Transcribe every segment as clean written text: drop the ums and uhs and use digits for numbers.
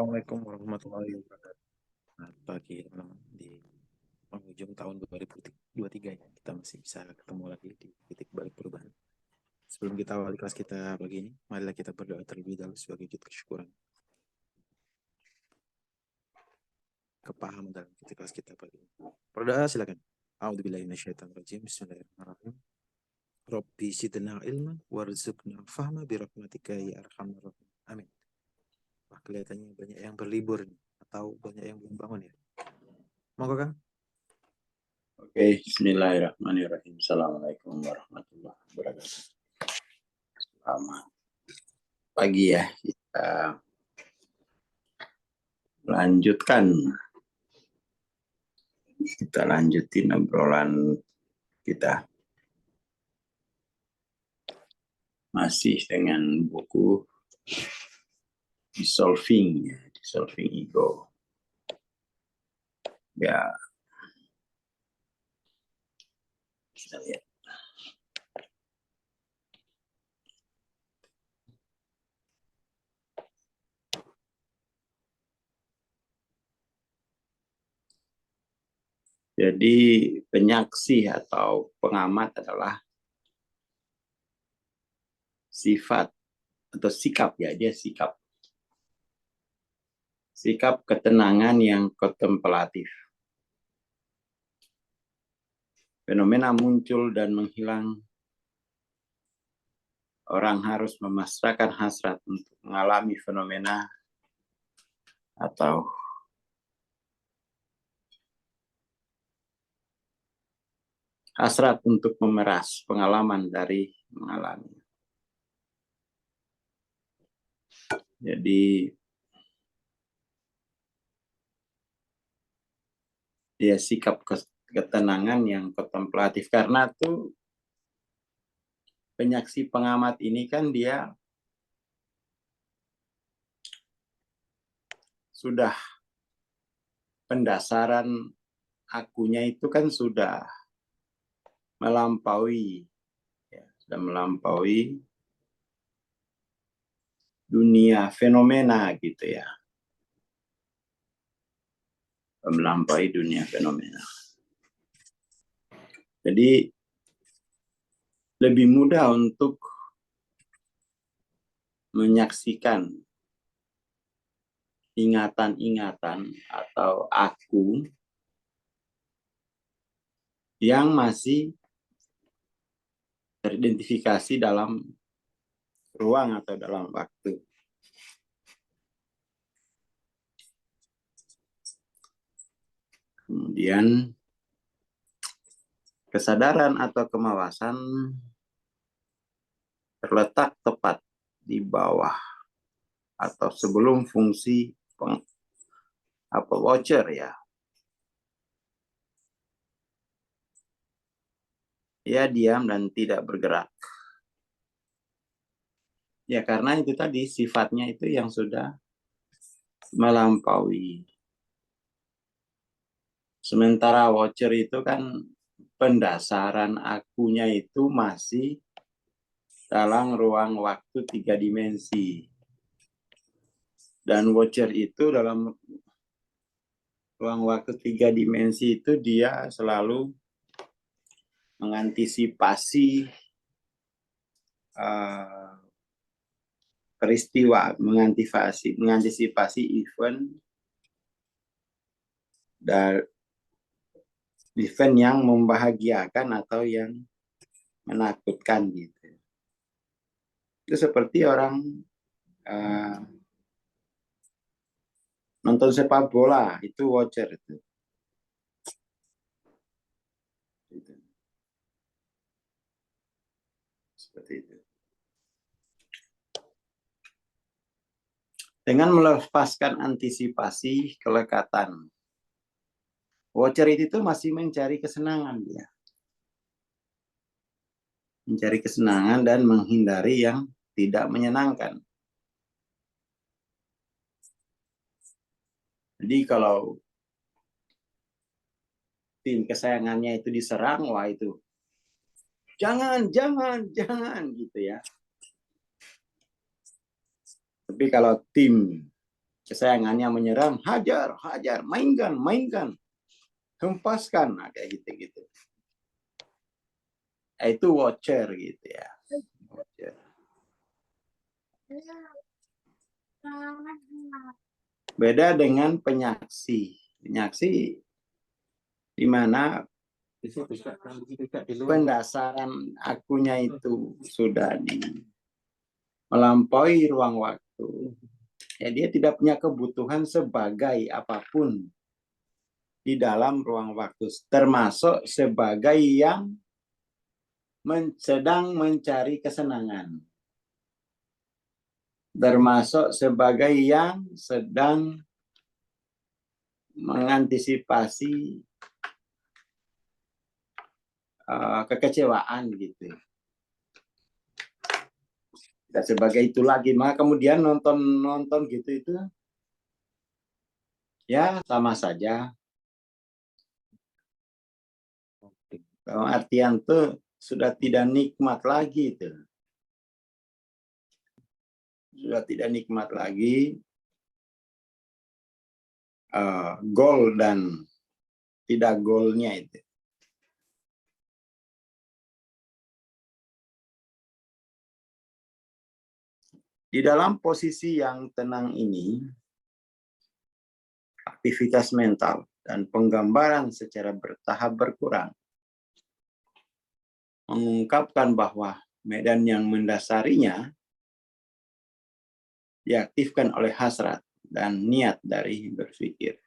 Assalamualaikum warahmatullahi wabarakatuh. Selamat pagi teman-teman. Di penghujung tahun 2023 ya, kita masih bisa ketemu lagi di titik balik perubahan. Sebelum kita awali kelas kita pagi ini, marilah kita berdoa terlebih dahulu sebagai wujud kesyukuran kepahaman dalam kelas kita pagi ini. Berdoa silakan. A'udzubillahi minasyaitonirrajim. Bismillahirrahmanirrahim. Rabbi zidna ilman warzuqna fahma birahmatika ya arhamar rahim. Amin. Wah, kelihatannya banyak yang berlibur nih, atau banyak yang belum bangun ya. Monggo Kang. Oke, bismillahirrahmanirrahim. Assalamualaikum warahmatullahi wabarakatuh. Selamat pagi ya. Kita lanjutin obrolan kita. Masih dengan buku Dissolving Ego. Ya, kita lihat. Jadi penyaksi atau pengamat adalah sifat atau sikap ya, dia sikap. Sikap ketenangan yang kontemplatif. Fenomena muncul dan menghilang. Orang harus memasrahkan hasrat untuk mengalami fenomena atau hasrat untuk memeras pengalaman dari mengalami. Jadi dia sikap ketenangan yang kontemplatif, karena tuh penyaksi pengamat ini kan dia sudah pendasaran akunya itu kan sudah melampaui dunia fenomena gitu ya. Melampaui dunia fenomena. Jadi lebih mudah untuk menyaksikan ingatan-ingatan atau aku yang masih teridentifikasi dalam ruang atau dalam waktu. Kemudian kesadaran atau kemawasan terletak tepat di bawah atau sebelum fungsi watcher ya. Ia diam dan tidak bergerak. Ya karena itu tadi sifatnya itu yang sudah melampaui. Sementara watcher itu kan pendasaran akunya itu masih dalam ruang waktu 3 dimensi. Dan watcher itu dalam ruang waktu 3 dimensi itu dia selalu mengantisipasi peristiwa, mengantisipasi event dan event yang membahagiakan atau yang menakutkan gitu. Itu seperti orang nonton sepak bola, itu watcher itu. Seperti itu. Dengan melepaskan antisipasi kelekatan, watcher itu masih mencari kesenangan dia. Mencari kesenangan dan menghindari yang tidak menyenangkan. Jadi kalau tim kesayangannya itu diserang, wah itu jangan gitu ya. Tapi kalau tim kesayangannya menyeram, hajar, hajar, mainkan, mainkan, hempaskan, nah, kayak gitu-gitu. Itu watcher gitu ya. Watcher. Beda dengan penyaksi. Penyaksi di mana pendasaran akunya itu sudah melampaui ruang waktu. Ya, dia tidak punya kebutuhan sebagai apapun di dalam ruang waktu, termasuk sebagai yang sedang mencari kesenangan, termasuk sebagai yang sedang mengantisipasi kekecewaan gitu. Dan sebagai itu lagi, maka kemudian nonton gitu itu ya sama saja. Dalam artian tuh sudah tidak nikmat lagi itu. Sudah tidak nikmat lagi gol dan tidak golnya itu. Di dalam posisi yang tenang ini, aktivitas mental dan penggambaran secara bertahap berkurang mengungkapkan bahwa medan yang mendasarinya diaktifkan oleh hasrat dan niat dari berpikir.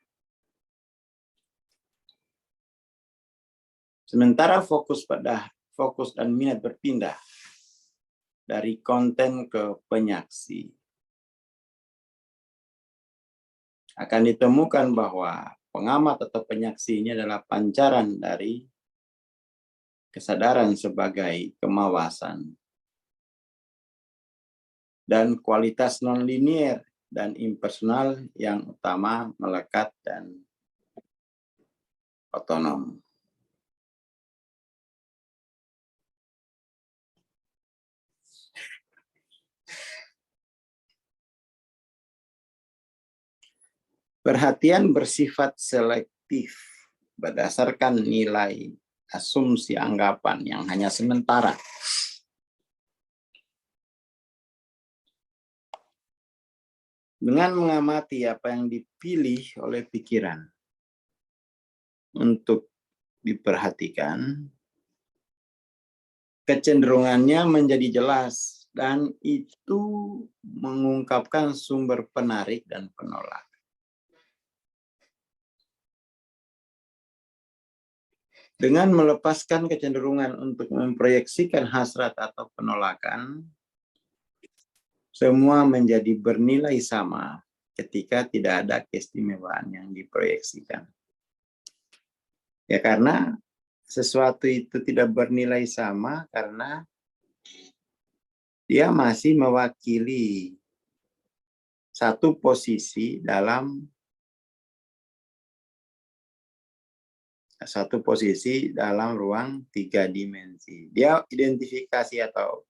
Sementara fokus dan minat berpindah dari konten ke penyaksi. Akan ditemukan bahwa pengamat atau penyaksi ini adalah pancaran dari kesadaran sebagai kemawasan dan kualitas nonlinier dan impersonal yang utama melekat dan otonom. Perhatian bersifat selektif berdasarkan nilai asumsi anggapan yang hanya sementara. Dengan mengamati apa yang dipilih oleh pikiran untuk diperhatikan, kecenderungannya menjadi jelas dan itu mengungkapkan sumber penarik dan penolak. Dengan melepaskan kecenderungan untuk memproyeksikan hasrat atau penolakan, semua menjadi bernilai sama ketika tidak ada keistimewaan yang diproyeksikan. Ya, karena sesuatu itu tidak bernilai sama karena dia masih mewakili satu posisi dalam ruang 3 dimensi. Dia identifikasi atau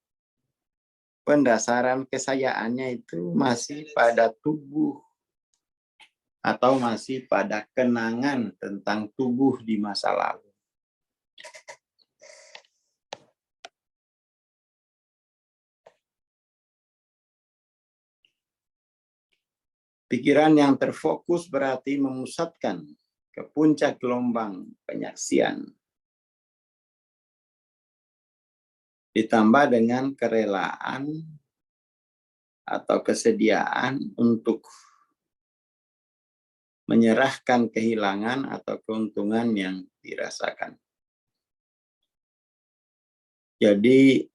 pendasaran kesayaannya itu masih pada tubuh atau masih pada kenangan tentang tubuh di masa lalu. Pikiran yang terfokus berarti memusatkan ke puncak gelombang penyaksian. Ditambah dengan kerelaan atau kesediaan untuk menyerahkan kehilangan atau keuntungan yang dirasakan. Jadi,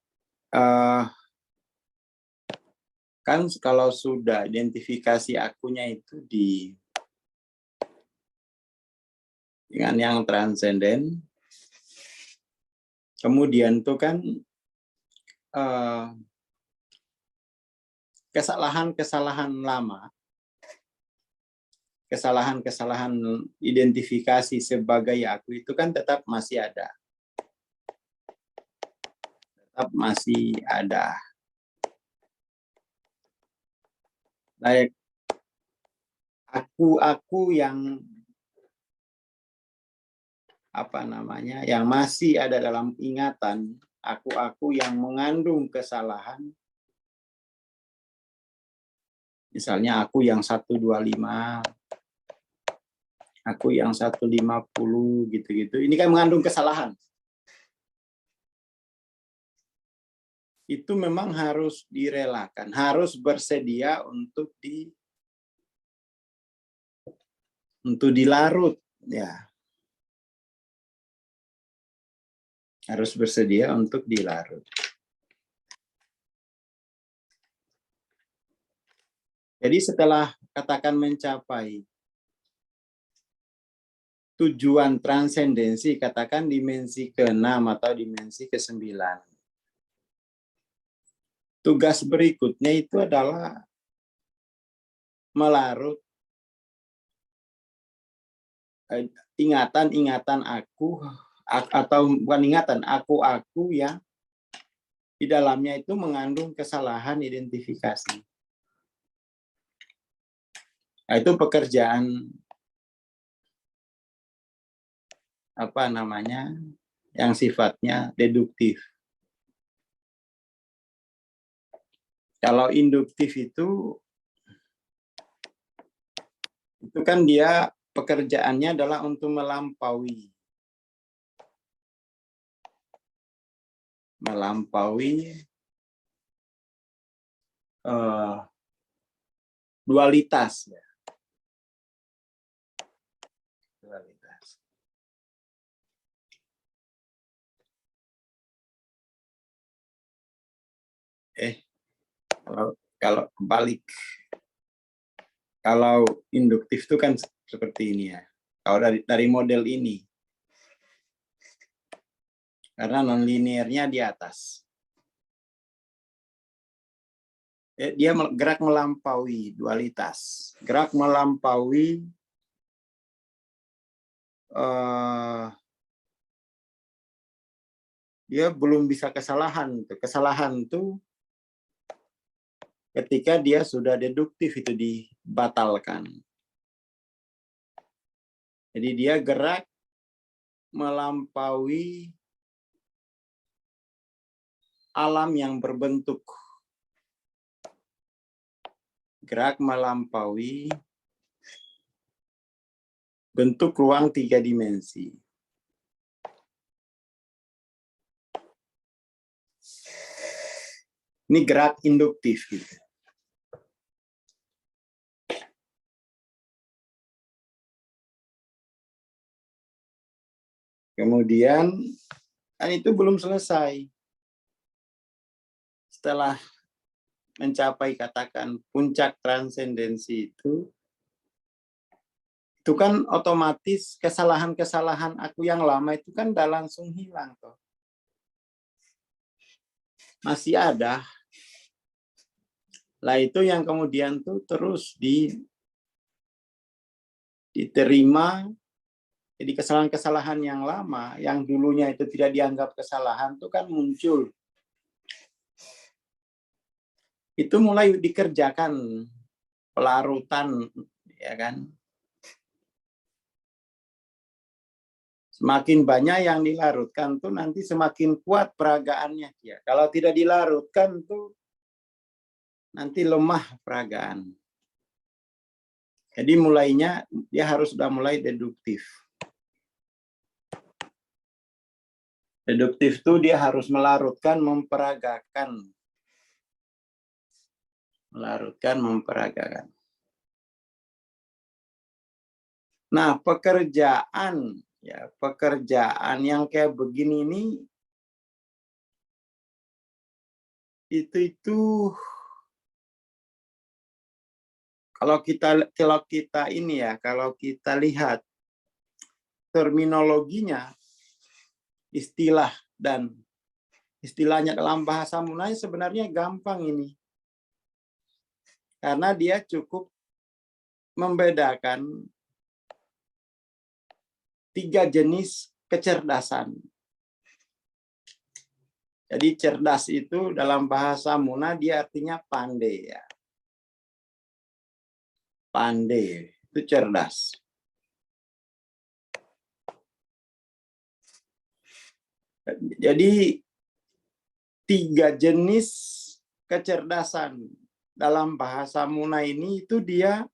kan kalau sudah identifikasi akunya itu dengan yang transenden, kemudian itu kan kesalahan-kesalahan lama, kesalahan-kesalahan identifikasi sebagai aku itu kan tetap masih ada. Tetap masih ada. aku yang apa namanya, yang masih ada dalam ingatan, aku yang mengandung kesalahan. Misalnya aku yang 125, aku yang 150 gitu-gitu. Ini kan mengandung kesalahan. Itu memang harus direlakan, harus bersedia untuk dilarut, ya. Harus bersedia untuk dilarut. Jadi setelah katakan mencapai tujuan transendensi, katakan dimensi ke-6 atau dimensi ke-9. Tugas berikutnya itu adalah melarut ingatan-ingatan aku, atau bukan ingatan, aku yang di dalamnya itu mengandung kesalahan identifikasi. Nah, itu pekerjaan apa namanya, yang sifatnya deduktif. Kalau induktif itu kan dia pekerjaannya adalah untuk melampaui dualitas, ya. Dualitas. Kalau kebalik, kalau induktif itu kan seperti ini, ya. Kalau dari model ini, karena nonlinearnya di atas, dia gerak melampaui dualitas, gerak melampaui dia belum bisa kesalahan. Kesalahan itu ketika dia sudah deduktif, itu dibatalkan. Jadi dia gerak melampaui alam yang berbentuk. Gerak melampaui bentuk ruang 3 dimensi. Ini gerak induktif, gitu. Kemudian, kan itu belum selesai. Setelah mencapai katakan puncak transendensi itu kan otomatis kesalahan-kesalahan aku yang lama itu kan udah langsung hilang, toh. Masih ada. Lah itu yang kemudian tuh terus diterima. Jadi kesalahan-kesalahan yang lama, yang dulunya itu tidak dianggap kesalahan, itu kan muncul. Itu mulai dikerjakan pelarutan, ya kan. Semakin banyak yang dilarutkan tuh nanti semakin kuat peragaannya, ya. Kalau tidak dilarutkan tuh nanti lemah peragaan. Jadi mulainya dia harus sudah mulai deduktif. Deduktif itu dia harus melarutkan, memperagakan. Melarutkan, memperagakan. Nah, pekerjaan yang kayak begini ini itu kalau kita lihat terminologinya, istilahnya dalam bahasa Munai sebenarnya gampang ini. Karena dia cukup membedakan 3 jenis kecerdasan. Jadi cerdas itu dalam bahasa Muna dia artinya pandai, ya. Pandai. itu cerdas. Jadi 3 jenis kecerdasan dalam bahasa Muna ini itu dia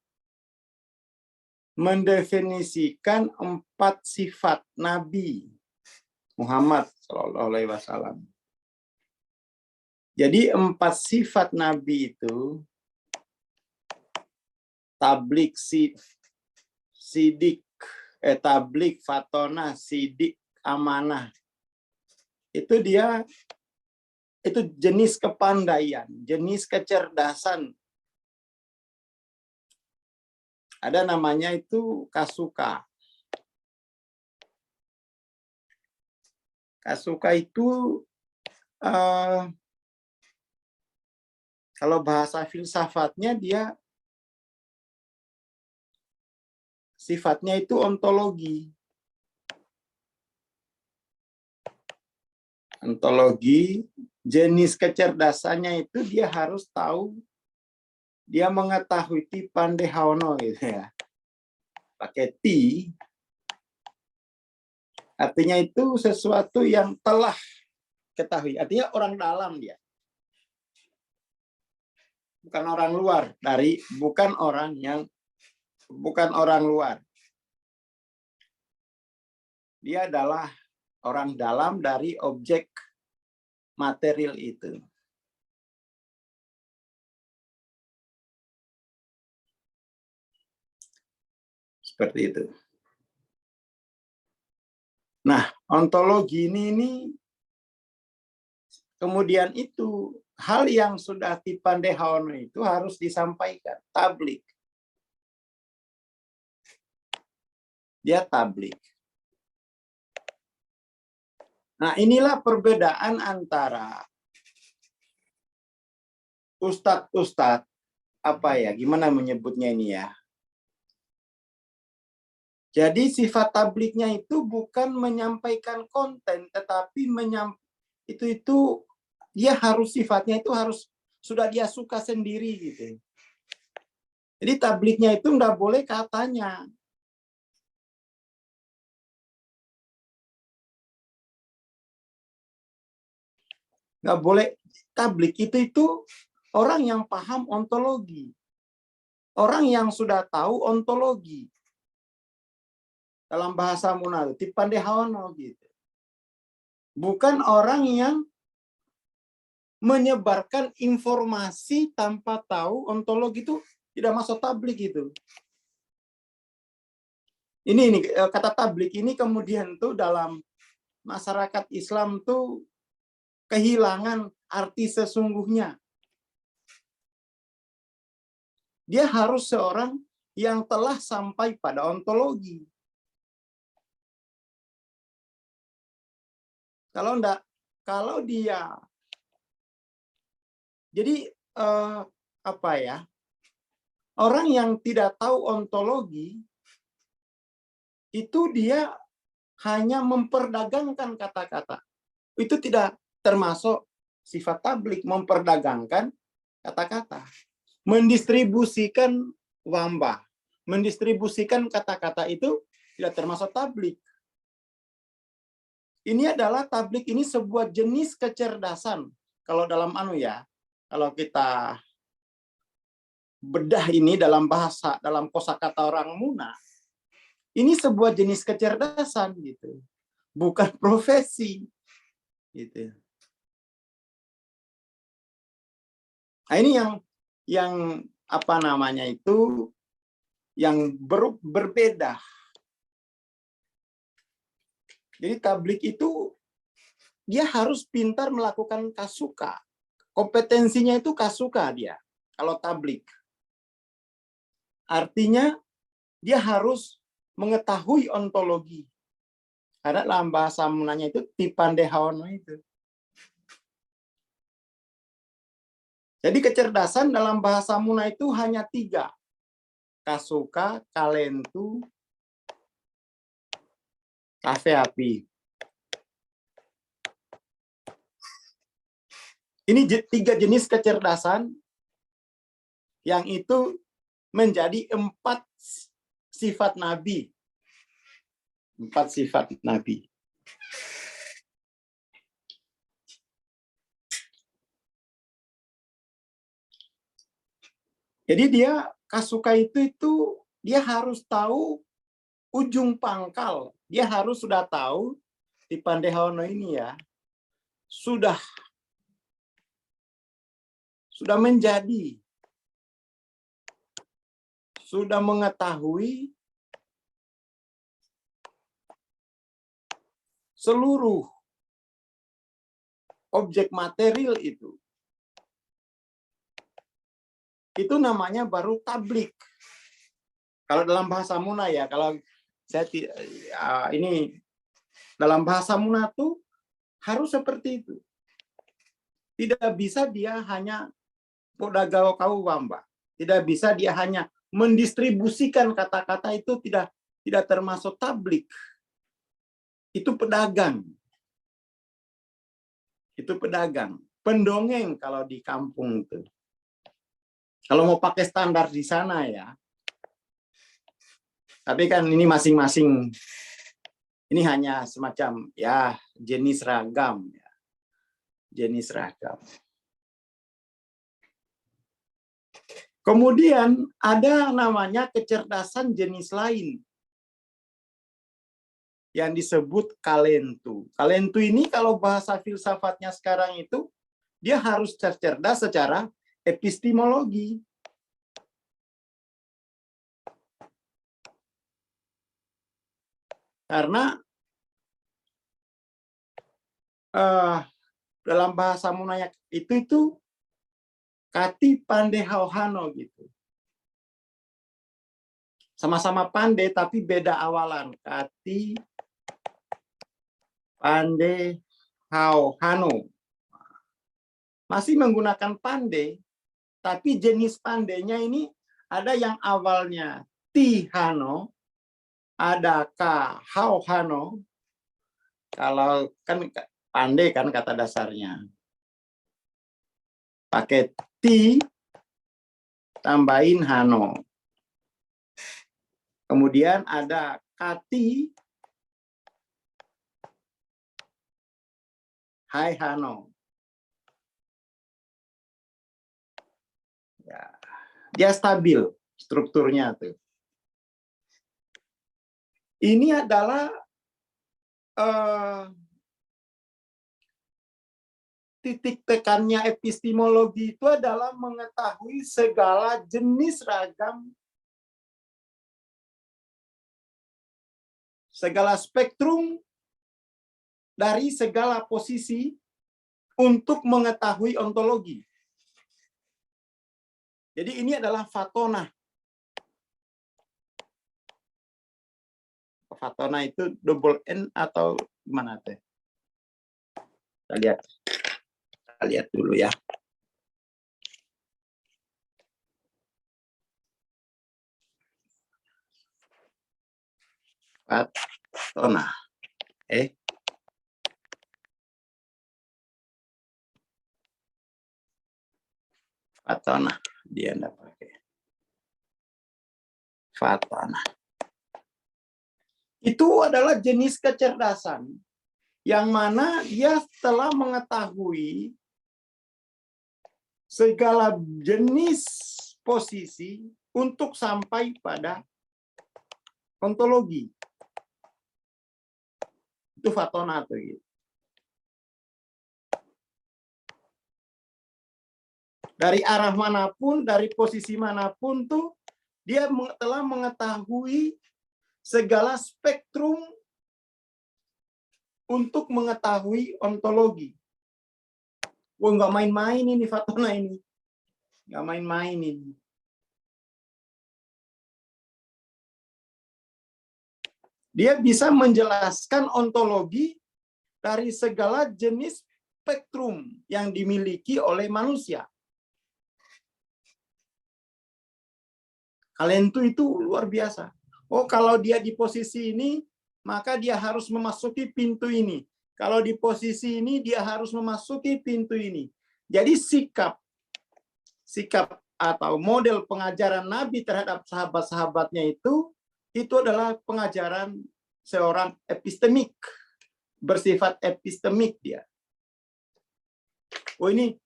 mendefinisikan 4 sifat Nabi Muhammad SAW. Jadi 4 sifat Nabi itu tablik, sidik, tablik, fatona, sidik, amanah. Itu dia, itu jenis kepandaian, jenis kecerdasan. Ada namanya itu kasuka. Kasuka itu kalau bahasa filsafatnya dia sifatnya itu ontologi. Ontologi, jenis kecerdasannya itu dia harus tahu, dia mengetahui ti pandehaono gitu ya. Pakai ti, artinya itu sesuatu yang telah ketahui. Artinya orang dalam dia. Bukan orang luar, bukan orang luar. Dia adalah orang dalam dari objek material itu. Seperti itu. Nah, ontologi ini kemudian itu hal yang sudah dipandehaono itu harus disampaikan, tablik. Dia tablik. Nah, inilah perbedaan antara ustadz-ustadz, gimana menyebutnya ini ya. Jadi sifat tabliknya itu bukan menyampaikan konten, tetapi itu dia harus sifatnya itu harus sudah dia suka sendiri gitu. Jadi tabliknya itu enggak boleh katanya. Nggak boleh. Tablik itu orang yang paham ontologi. Orang yang sudah tahu ontologi. Dalam bahasa Muna, tipandehaono gitu. Bukan orang yang menyebarkan informasi tanpa tahu ontologi itu tidak masuk tablik itu. Ini kata tablik ini kemudian tuh dalam masyarakat Islam tuh kehilangan arti sesungguhnya. Dia harus seorang yang telah sampai pada ontologi. Kalau dia, jadi orang yang tidak tahu ontologi itu dia hanya memperdagangkan kata-kata. Itu tidak termasuk sifat tablik, memperdagangkan kata-kata. Mendistribusikan wamba, mendistribusikan kata-kata itu tidak termasuk tablik. Ini adalah tablik, ini sebuah jenis kecerdasan. Kalau dalam kalau kita bedah ini dalam bahasa, dalam kosakata orang Muna, ini sebuah jenis kecerdasan gitu. Bukan profesi gitu. Nah, ini yang yang berbeda. Jadi tablik itu dia harus pintar melakukan kasuka. Kompetensinya itu kasuka dia. Kalau tablik. Artinya dia harus mengetahui ontologi. Karena dalam bahasa Munanya itu tipandehaono itu. Jadi kecerdasan dalam bahasa Muna itu hanya 3. Kasuka, kalentu, kafeapi. Ini 3 jenis kecerdasan yang itu menjadi 4 sifat Nabi. 4 sifat Nabi. Jadi dia Kasuka itu dia harus tahu ujung pangkal. Dia harus sudah tahu di Pandehaono ini ya. Sudah menjadi, sudah mengetahui seluruh objek material itu. Itu namanya baru tablik. Kalau dalam bahasa Muna ya, kalau saya ini dalam bahasa Muna tuh harus seperti itu. Tidak bisa dia hanya podagao kau wamba. Tidak bisa dia hanya mendistribusikan kata-kata, itu tidak termasuk tablik. Itu pedagang. Itu pedagang. Pendongeng kalau di kampung itu. Kalau mau pakai standar di sana ya. Tapi kan ini masing-masing, ini hanya semacam ya jenis ragam ya. Jenis ragam. Kemudian ada namanya kecerdasan jenis lain yang disebut kalentu. Kalentu ini kalau bahasa filsafatnya sekarang itu dia harus cerdas secara epistemologi. Karena dalam bahasa Munayak itu kati pandehauhano gitu. Sama-sama pandai tapi beda awalan. Kati pandehauhano. Masih menggunakan pandai, tapi jenis pandainya ini ada yang awalnya tihano, ada kahauhano. Kalau kan pandai kan kata dasarnya. Pakai ti tambahin hano. Kemudian ada kati hai hano. Ya, dia stabil strukturnya tuh. Ini adalah titik tekannya epistemologi itu adalah mengetahui segala jenis ragam, segala spektrum dari segala posisi untuk mengetahui ontologi. Jadi ini adalah fatona. Fatona itu double N atau gimana teh? Kita lihat dulu ya. Fatona. Fatona. Dia enggak pakai. Fatona. Itu adalah jenis kecerdasan yang mana dia telah mengetahui segala jenis posisi untuk sampai pada ontologi. Itu fatona tuh. Dari arah manapun, dari posisi manapun tuh dia telah mengetahui segala spektrum untuk mengetahui ontologi. Wah, nggak main-main ini fatona ini. Nggak main-main ini. Dia bisa menjelaskan ontologi dari segala jenis spektrum yang dimiliki oleh manusia. Kalentu itu luar biasa. Oh, kalau dia di posisi ini, maka dia harus memasuki pintu ini. Kalau di posisi ini, dia harus memasuki pintu ini. Jadi sikap atau model pengajaran Nabi terhadap sahabat-sahabatnya itu itu adalah pengajaran seorang epistemik, bersifat epistemik dia. Oh, ini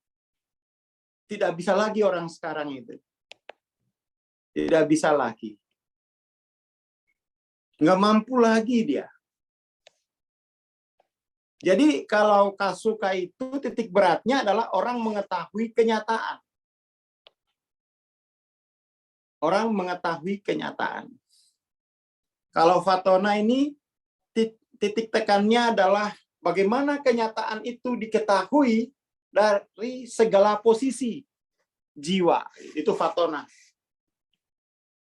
tidak bisa lagi orang sekarang itu. Tidak bisa lagi. Nggak mampu lagi dia. Jadi kalau Kasuka itu titik beratnya adalah orang mengetahui kenyataan. Orang mengetahui kenyataan. Kalau Fatona ini titik tekannya adalah bagaimana kenyataan itu diketahui dari segala posisi jiwa. Itu Fatona.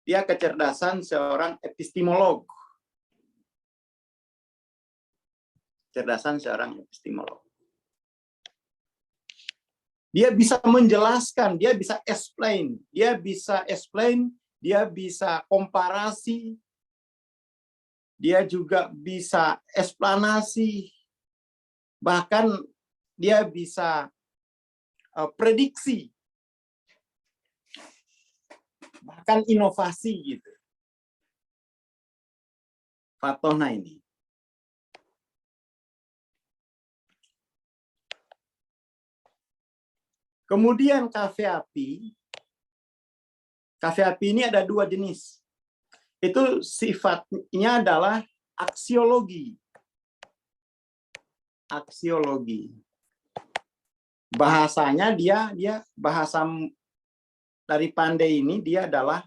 Dia kecerdasan seorang epistemolog. Kecerdasan seorang epistemolog. Dia bisa menjelaskan, dia bisa explain, dia bisa komparasi, dia juga bisa eksplanasi, bahkan dia bisa prediksi, bahkan inovasi gitu. Fatona ini. Kemudian kafe api ini ada dua jenis. Itu sifatnya adalah aksiologi. Aksiologi. Bahasanya dia bahasa dari Pandey ini dia adalah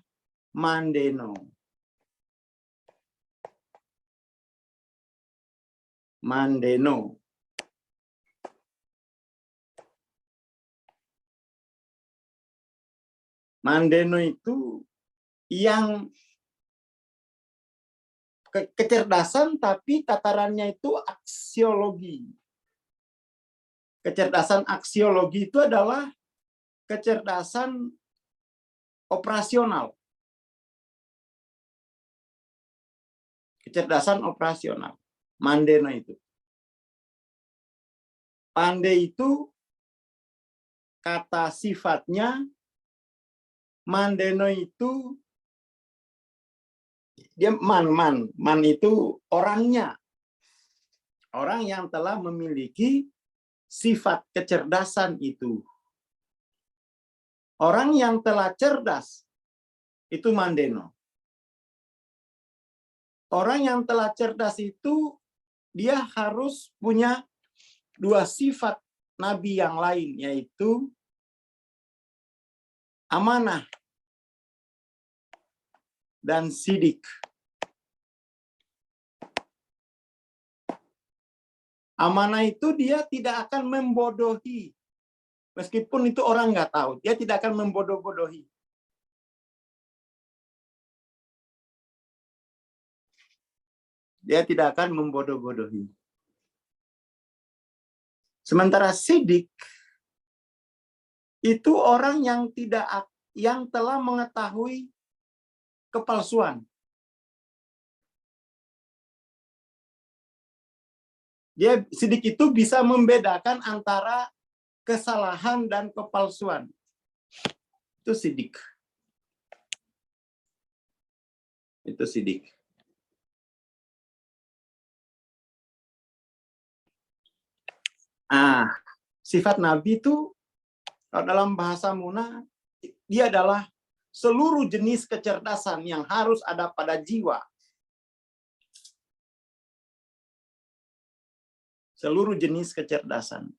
Mandeno. Mandeno. Mandeno itu yang kecerdasan tapi tatarannya itu aksiologi. Kecerdasan aksiologi itu adalah kecerdasan operasional. Kecerdasan operasional. Mandeno itu. Pandey itu kata sifatnya, Mandeno itu dia man itu orangnya. Orang yang telah memiliki sifat kecerdasan itu. Orang yang telah cerdas itu Mandeno. Orang yang telah cerdas itu dia harus punya dua sifat nabi yang lain, yaitu amanah dan sidik. Amanah itu dia tidak akan membodohi. Meskipun itu orang nggak tahu, dia tidak akan membodoh-bodohi. Dia tidak akan membodoh-bodohi. Sementara sidik itu orang yang telah mengetahui kepalsuan. Dia sidik itu bisa membedakan antara kesalahan dan kepalsuan. Itu sidik. Itu sidik. Sifat Nabi itu dalam bahasa Muna, dia adalah seluruh jenis kecerdasan yang harus ada pada jiwa. Seluruh jenis kecerdasan.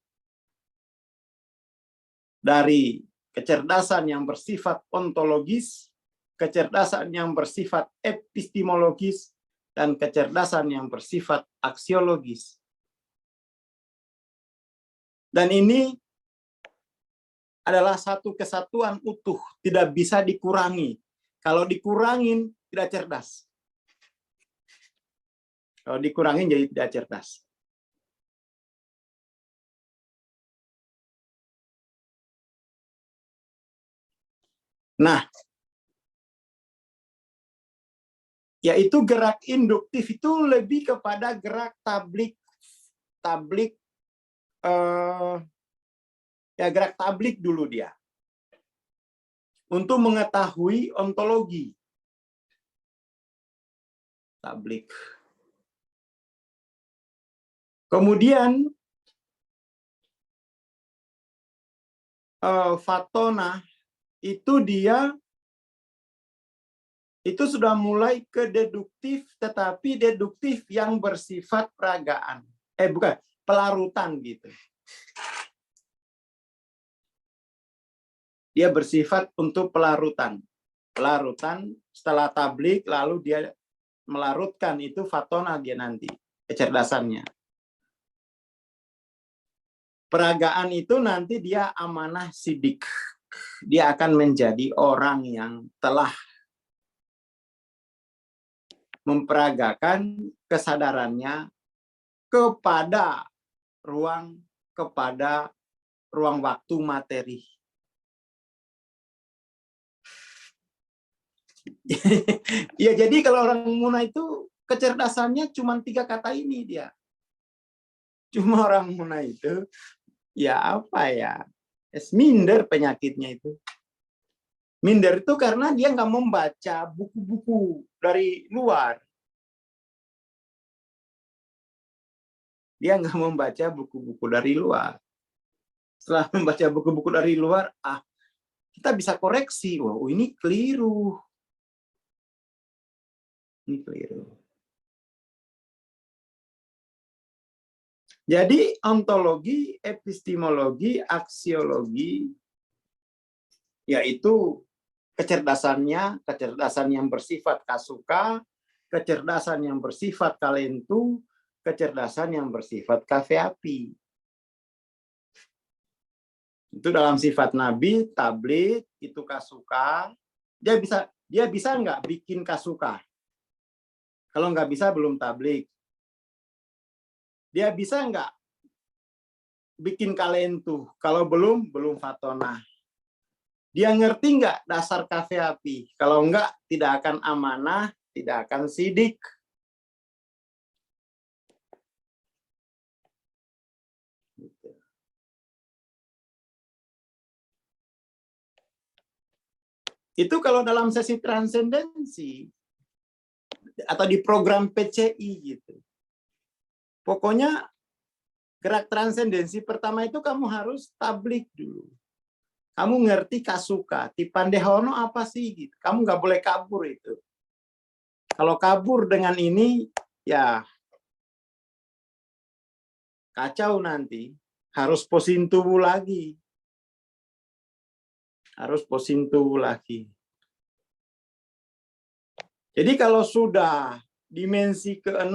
Dari kecerdasan yang bersifat ontologis, kecerdasan yang bersifat epistemologis, dan kecerdasan yang bersifat aksiologis. Dan ini adalah satu kesatuan utuh, tidak bisa dikurangi. Kalau dikurangin, tidak cerdas. Kalau dikurangin, jadi tidak cerdas. Nah, yaitu gerak induktif itu lebih kepada gerak gerak tablik dulu dia. Untuk mengetahui ontologi. tablik. Kemudian fatona itu dia itu sudah mulai ke deduktif, tetapi deduktif yang bersifat peragaan. Bukan, pelarutan gitu. Dia bersifat untuk pelarutan. Pelarutan setelah tablik, lalu dia melarutkan, itu fatona dia nanti, kecerdasannya. Peragaan itu nanti dia amanah sidik. Dia akan menjadi orang yang telah memperagakan kesadarannya kepada ruang waktu materi. Ya, jadi kalau orang Muna itu kecerdasannya cuma 3 kata ini dia. Cuma orang Muna itu ya apa ya? Minder penyakitnya itu. Minder itu karena dia nggak membaca buku-buku dari luar. Dia nggak membaca buku-buku dari luar. Setelah membaca buku-buku dari luar, kita bisa koreksi. Wah, ini keliru. Ini keliru. Jadi ontologi, epistemologi, aksiologi, yaitu kecerdasan yang bersifat kasuka, kecerdasan yang bersifat kalentu, kecerdasan yang bersifat kafeapi. Itu dalam sifat nabi, tablik, itu kasuka. Dia bisa nggak bikin kasuka? Kalau nggak bisa, belum tablik. Dia bisa nggak bikin kalentu? Kalau belum fatona. Dia ngerti nggak dasar kafeapi? Kalau nggak, tidak akan amanah, tidak akan sidik. Itu kalau dalam sesi transendensi atau di program PCI gitu. Pokoknya gerak transendensi pertama itu kamu harus tablik dulu. Kamu ngerti kasuka, tipandehono apa sih gitu. Kamu nggak boleh kabur itu. Kalau kabur dengan ini, ya kacau nanti. Harus posintu lagi. Harus posintu lagi. Jadi kalau sudah dimensi ke-6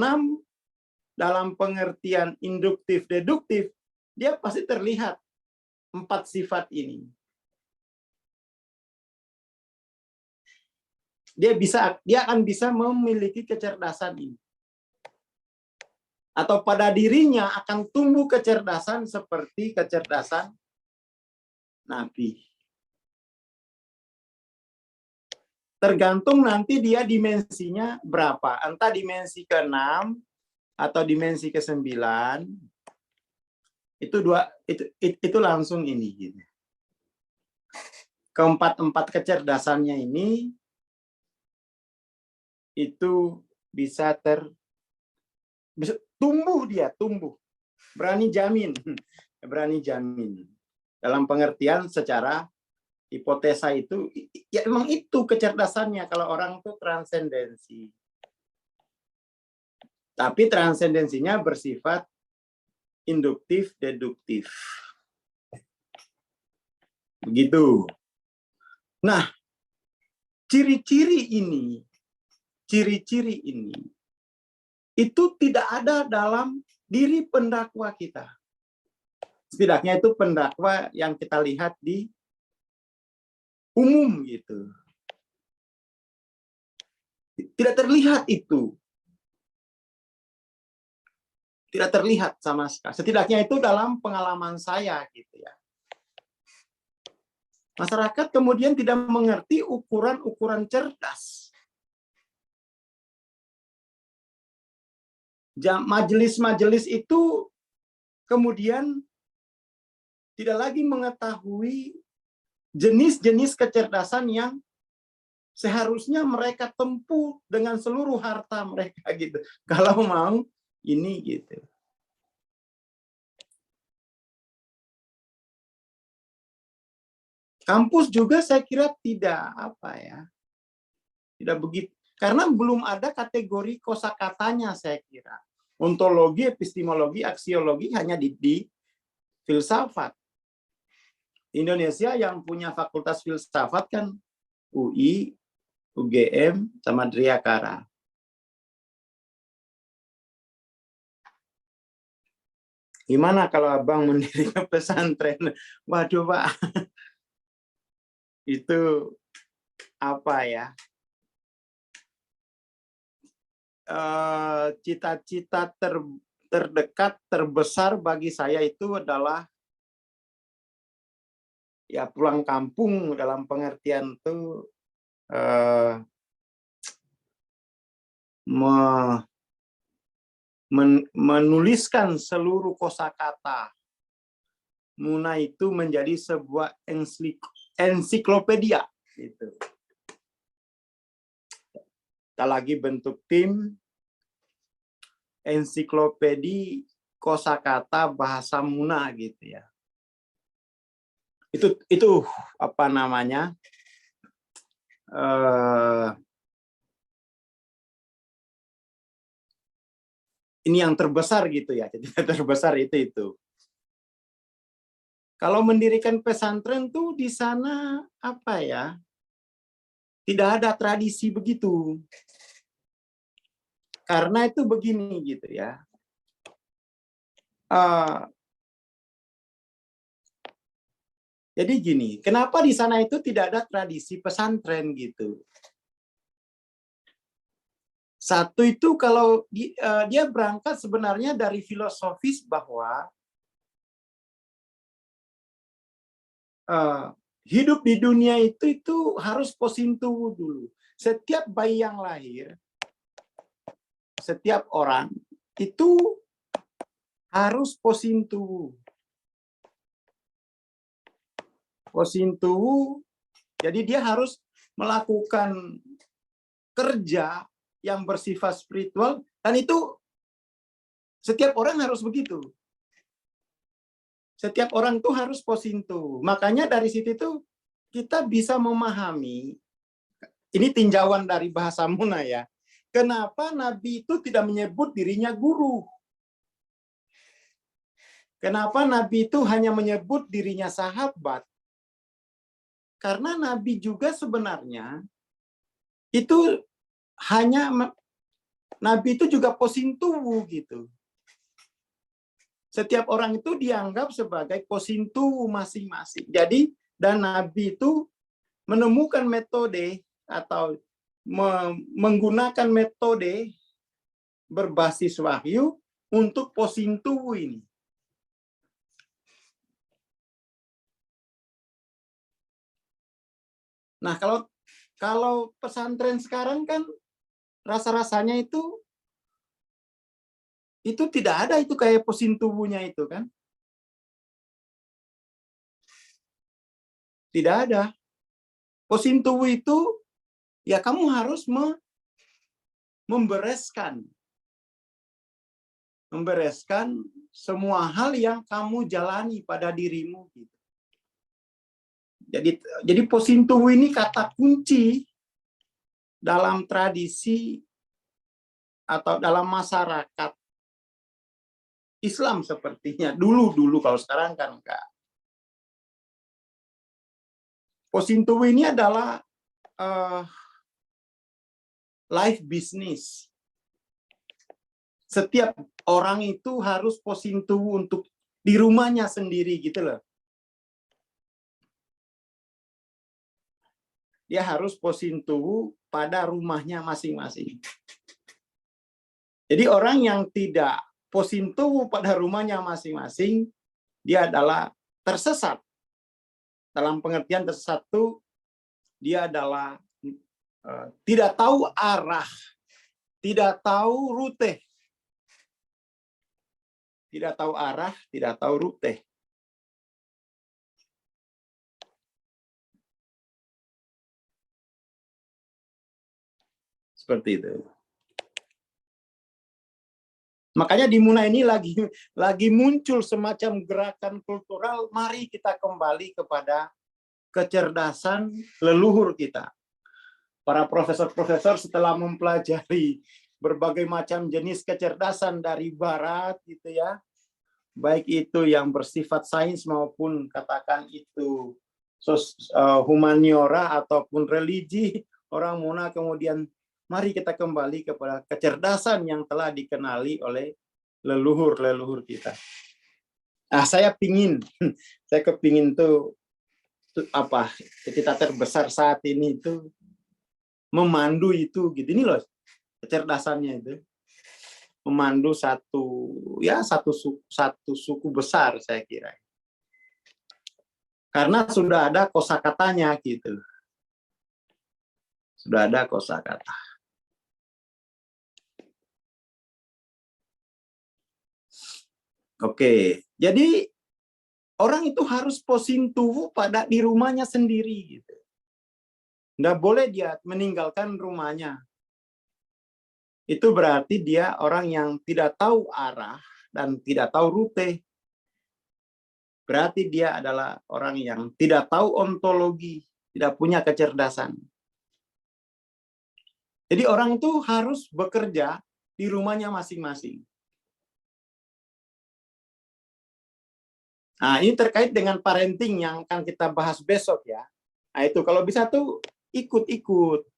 dalam pengertian induktif-deduktif, dia pasti terlihat 4 sifat ini. Dia akan bisa memiliki kecerdasan ini. Atau pada dirinya akan tumbuh kecerdasan seperti kecerdasan nabi. Tergantung nanti dia dimensinya berapa. Entah dimensi ke-6 atau dimensi ke-9. Itu langsung ini gitu. Keempat kecerdasannya ini itu bisa tumbuh, berani jamin dalam pengertian secara hipotesa itu ya emang itu kecerdasannya kalau orang tuh transendensi, tapi transendensinya bersifat induktif deduktif begitu. Nah, ciri-ciri ini itu tidak ada dalam diri pendakwa kita. Setidaknya itu pendakwa yang kita lihat di umum gitu. Tidak terlihat itu. Tidak terlihat sama sekali. Setidaknya itu dalam pengalaman saya gitu ya. Masyarakat kemudian tidak mengerti ukuran-ukuran cerdas. Majelis-majelis itu kemudian tidak lagi mengetahui jenis-jenis kecerdasan yang seharusnya mereka tempuh dengan seluruh harta mereka gitu. Kalau mau ini gitu. Kampus juga saya kira tidak tidak begitu, karena belum ada kategori kosakatanya saya kira. Ontologi, epistemologi, aksiologi hanya di filsafat. Indonesia yang punya fakultas filsafat kan UI, UGM, sama Driakara. Gimana kalau abang mendirikan pesantren? Waduh Pak, itu apa ya? Cita-cita terdekat, terbesar bagi saya itu adalah ya pulang kampung, dalam pengertian itu menuliskan seluruh kosakata Muna itu menjadi sebuah ensiklopedia. Gitu. Kita lagi bentuk tim ensiklopedi kosakata bahasa Muna gitu ya. Itu apa namanya? Ini yang terbesar gitu ya. Jadi terbesar itu. Kalau mendirikan pesantren tuh di sana apa ya? Tidak ada tradisi begitu. Karena itu begini gitu ya. Jadi gini, kenapa di sana itu tidak ada tradisi pesantren gitu? Satu itu kalau dia berangkat sebenarnya dari filosofis bahwa hidup di dunia itu harus posintu dulu. Setiap bayi yang lahir, setiap orang itu harus posintu. Posintu, jadi dia harus melakukan kerja yang bersifat spiritual, dan itu setiap orang harus begitu. Setiap orang tuh harus posintu. Makanya dari situ tuh kita bisa memahami, ini tinjauan dari bahasa Muna ya, kenapa Nabi itu tidak menyebut dirinya guru? Kenapa Nabi itu hanya menyebut dirinya sahabat? Karena Nabi juga sebenarnya itu hanya Nabi itu juga posintu gitu. Setiap orang itu dianggap sebagai posintu masing-masing. Jadi dan Nabi itu menemukan metode atau menggunakan metode berbasis wahyu untuk posintu ini. Nah, kalau pesantren sekarang kan rasa-rasanya itu tidak ada itu kayak posintubunya itu kan. Tidak ada. Posintubu itu ya kamu harus membereskan semua hal yang kamu jalani pada dirimu gitu. Jadi posintubu ini kata kunci dalam tradisi atau dalam masyarakat Islam sepertinya. Dulu kalau sekarang kan enggak. Posintubu ini adalah life business. Setiap orang itu harus posintubu untuk di rumahnya sendiri gitu loh. Dia harus posintubu pada rumahnya masing-masing. Jadi orang yang tidak posintubu pada rumahnya masing-masing, dia adalah tersesat. Dalam pengertian tersesat itu, dia adalah tidak tahu arah, tidak tahu rute. Tidak tahu arah, tidak tahu rute. Seperti itu. Makanya di Muna ini lagi muncul semacam gerakan kultural, mari kita kembali kepada kecerdasan leluhur kita. Para profesor-profesor setelah mempelajari berbagai macam jenis kecerdasan dari barat gitu ya, baik itu yang bersifat sains maupun katakan itu humaniora ataupun religi, orang Muna kemudian mari kita kembali kepada kecerdasan yang telah dikenali oleh leluhur-leluhur kita. Nah, saya kepingin tuh apa, cita terbesar saat ini itu memandu itu gitu. Ini loh kecerdasannya itu. Memandu satu suku besar saya kira. Karena sudah ada kosakatanya gitu. Sudah ada kosakata. Oke, jadi orang itu harus posintu pada di rumahnya sendiri gitu. Nggak boleh dia meninggalkan rumahnya. Itu berarti dia orang yang tidak tahu arah dan tidak tahu rute. Berarti dia adalah orang yang tidak tahu ontologi, tidak punya kecerdasan. Jadi orang itu harus bekerja di rumahnya masing-masing. Nah, ini terkait dengan parenting yang akan kita bahas besok ya. Nah, itu kalau bisa tuh ikut-ikut.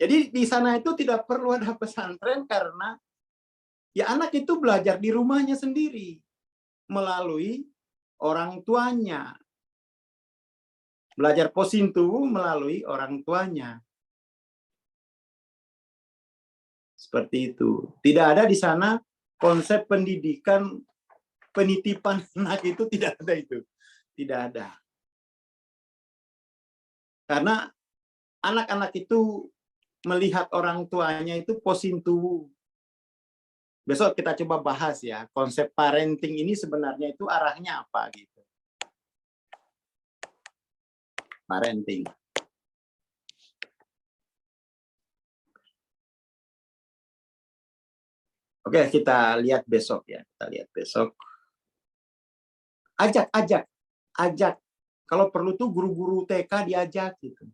Jadi di sana itu tidak perlu ada pesantren karena ya anak itu belajar di rumahnya sendiri melalui orang tuanya. Belajar posintu melalui orang tuanya. Seperti itu. Tidak ada di sana konsep pendidikan penitipan anak itu, tidak ada itu. Tidak ada. Karena anak-anak itu melihat orang tuanya itu posintu. Besok kita coba bahas ya, konsep parenting ini sebenarnya itu arahnya apa gitu. Parenting. Oke, kita lihat besok ya. Kita lihat besok. Ajak. Kalau perlu tuh guru-guru TK diajak gitu.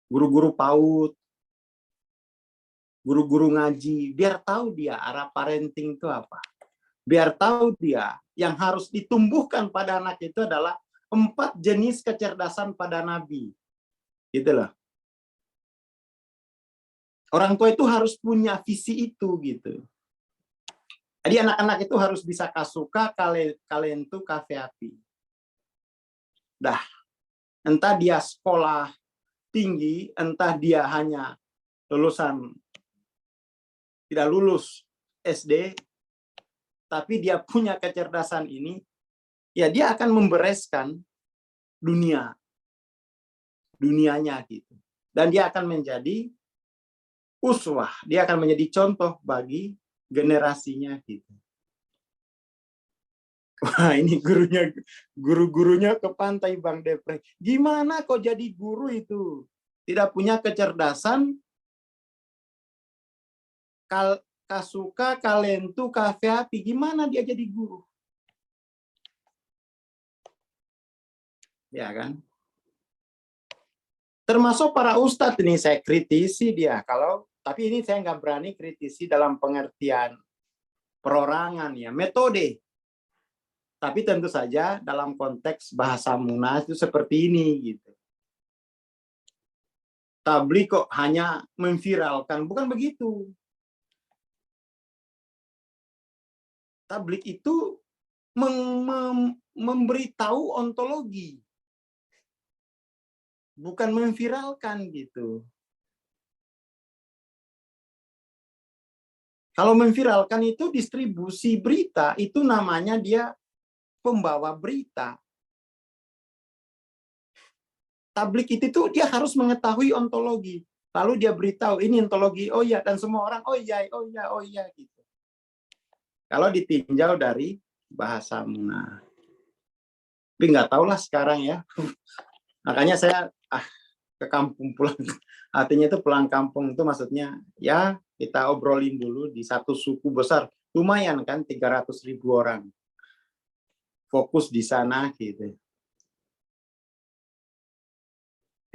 Guru-guru PAUD, guru-guru ngaji, biar tahu dia arah parenting itu apa. Biar tahu dia yang harus ditumbuhkan pada anak itu adalah 4 jenis kecerdasan pada Nabi. Gitu loh. Orang tua itu harus punya visi itu gitu. Jadi anak-anak itu harus bisa kasuka, kalentu, kafeapi. Dah, entah dia sekolah tinggi, entah dia hanya lulusan tidak lulus SD, tapi dia punya kecerdasan ini, ya dia akan membereskan dunianya gitu. Dan dia akan menjadi uswah, dia akan menjadi contoh bagi generasinya gitu. Wah, ini guru-gurunya ke pantai Bang Depre. Gimana kok jadi guru itu? Tidak punya kecerdasan, kasuka, kalentu, kafeapi. Gimana dia jadi guru? Ya kan? Termasuk para ustadz ini saya kritisi dia. Tapi ini saya nggak berani kritisi dalam pengertian perorangan ya, metode. Tapi tentu saja dalam konteks bahasa Muna itu seperti ini gitu. Tabligh kok hanya memviralkan, bukan begitu. Tabligh itu memberitahu ontologi, bukan memviralkan gitu. Kalau memviralkan itu distribusi berita, itu namanya dia pembawa berita. Tabligh itu dia harus mengetahui ontologi. Lalu dia beritahu ini ontologi, oh ya, dan semua orang oh ya gitu. Kalau ditinjau dari bahasa Muna. Tapi nggak tahulah sekarang ya. Makanya saya ke kampung pulang. Artinya itu pulang kampung itu maksudnya ya kita obrolin dulu di satu suku besar. Lumayan kan 300.000 orang. Fokus di sana gitu.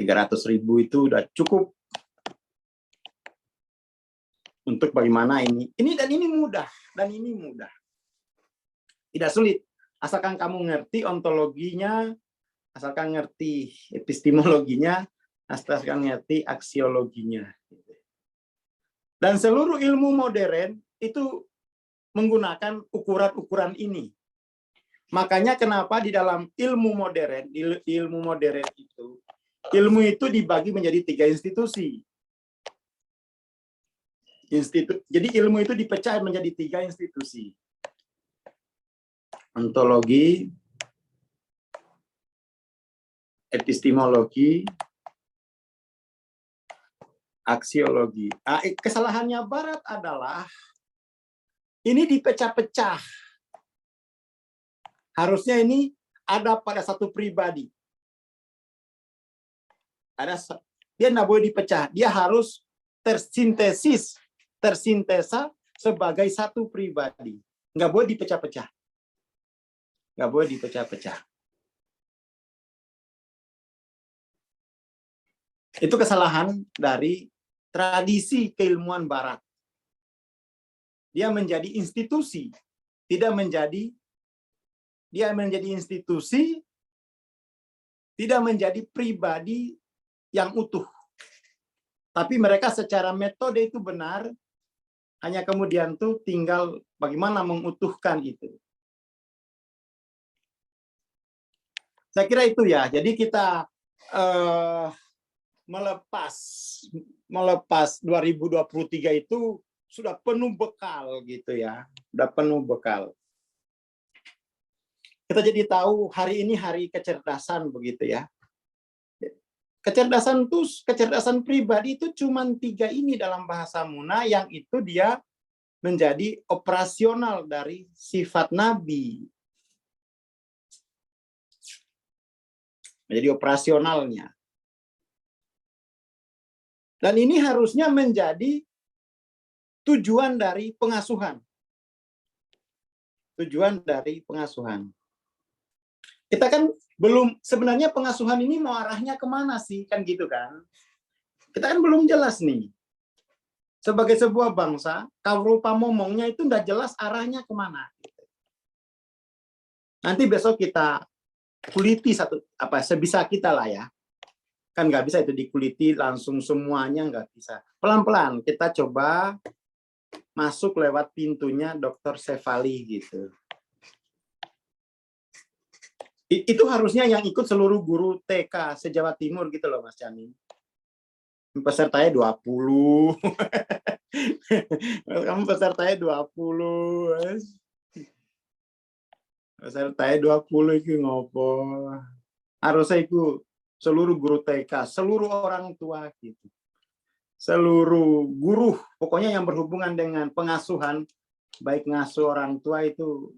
300.000 itu udah cukup untuk bagaimana ini. Dan ini mudah. Tidak sulit. Asalkan kamu ngerti ontologinya, asalkan ngerti epistemologinya, asalkan ngerti aksiologinya. Dan seluruh ilmu modern itu menggunakan ukuran-ukuran ini. Makanya kenapa di dalam ilmu modern itu, ilmu itu dibagi menjadi 3 institusi. Jadi ilmu itu dipecah menjadi 3 institusi. Ontologi, epistemologi, aksiologi. Kesalahannya Barat adalah ini dipecah-pecah. Harusnya ini ada pada satu pribadi. Dia nggak boleh dipecah. Dia harus tersintesa sebagai satu pribadi. Nggak boleh dipecah-pecah. Nggak boleh dipecah-pecah. Itu kesalahan dari tradisi keilmuan Barat. Dia menjadi institusi, tidak menjadi institusi, tidak menjadi pribadi yang utuh. Tapi mereka secara metode itu benar, hanya kemudian tuh tinggal bagaimana mengutuhkan itu. Saya kira itu ya. Jadi kita melepas 2023 itu sudah penuh bekal gitu ya. Sudah penuh bekal. Kita jadi tahu hari ini hari kecerdasan begitu ya. Kecerdasan pribadi itu cuma 3 ini dalam bahasa Muna, yang itu dia menjadi operasional dari sifat Nabi. Menjadi operasionalnya. Dan ini harusnya menjadi tujuan dari pengasuhan. Tujuan dari pengasuhan. Kita kan belum, sebenarnya pengasuhan ini mau arahnya kemana sih? Kan gitu kan. Kita kan belum jelas nih. Sebagai sebuah bangsa, Kawrupa Momongnya itu udah jelas arahnya kemana. Nanti besok kita kuliti sebisa kita lah ya. Kan nggak bisa itu dikuliti langsung semuanya, nggak bisa. Pelan-pelan kita coba masuk lewat pintunya Dr. Sefali gitu. Itu harusnya yang ikut seluruh guru TK se-Jawa Timur gitu loh Mas Cani. Pesertanya 20. Kamu pesertanya 20. Pesertanya 20 itu ngopo. Harusnya itu seluruh guru TK, seluruh orang tua gitu. Seluruh guru, pokoknya yang berhubungan dengan pengasuhan, baik ngasuh orang tua itu,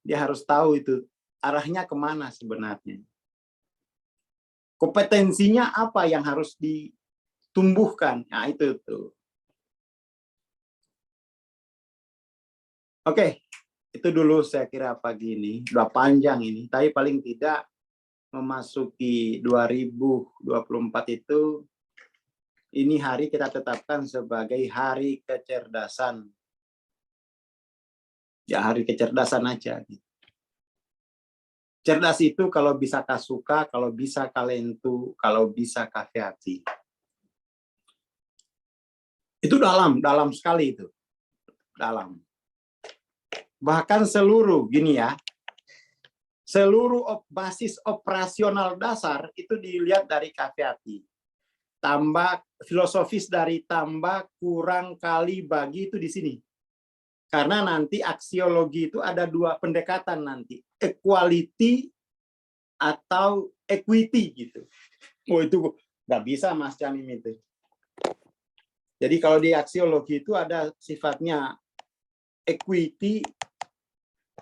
dia harus tahu itu arahnya kemana sebenarnya. Kompetensinya apa yang harus ditumbuhkan. Nah, itu tuh. Oke, itu dulu saya kira pagi ini. Udah panjang ini, tapi paling tidak memasuki 2024 itu, ini hari kita tetapkan sebagai hari kecerdasan. Ya, hari kecerdasan aja. Cerdas itu kalau bisa kasuka, kalau bisa kalentu, kalau bisa kafeati. Itu dalam sekali itu. Dalam. Bahkan seluruh, gini ya, seluruh basis operasional dasar itu dilihat dari kafeati. Tambah filosofis dari tambah, kurang, kali, bagi itu di sini. Karena nanti aksiologi itu ada 2 pendekatan nanti. Equality atau equity gitu. Oh itu nggak bisa Mas Canim itu. Jadi kalau di aksiologi itu ada sifatnya equity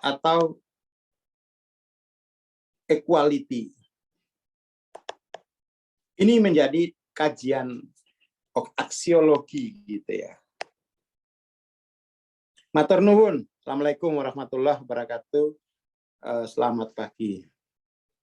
atau equality. Ini menjadi kajian aksiologi gitu ya. Matur nuwun. Assalamualaikum warahmatullahi wabarakatuh. Selamat pagi.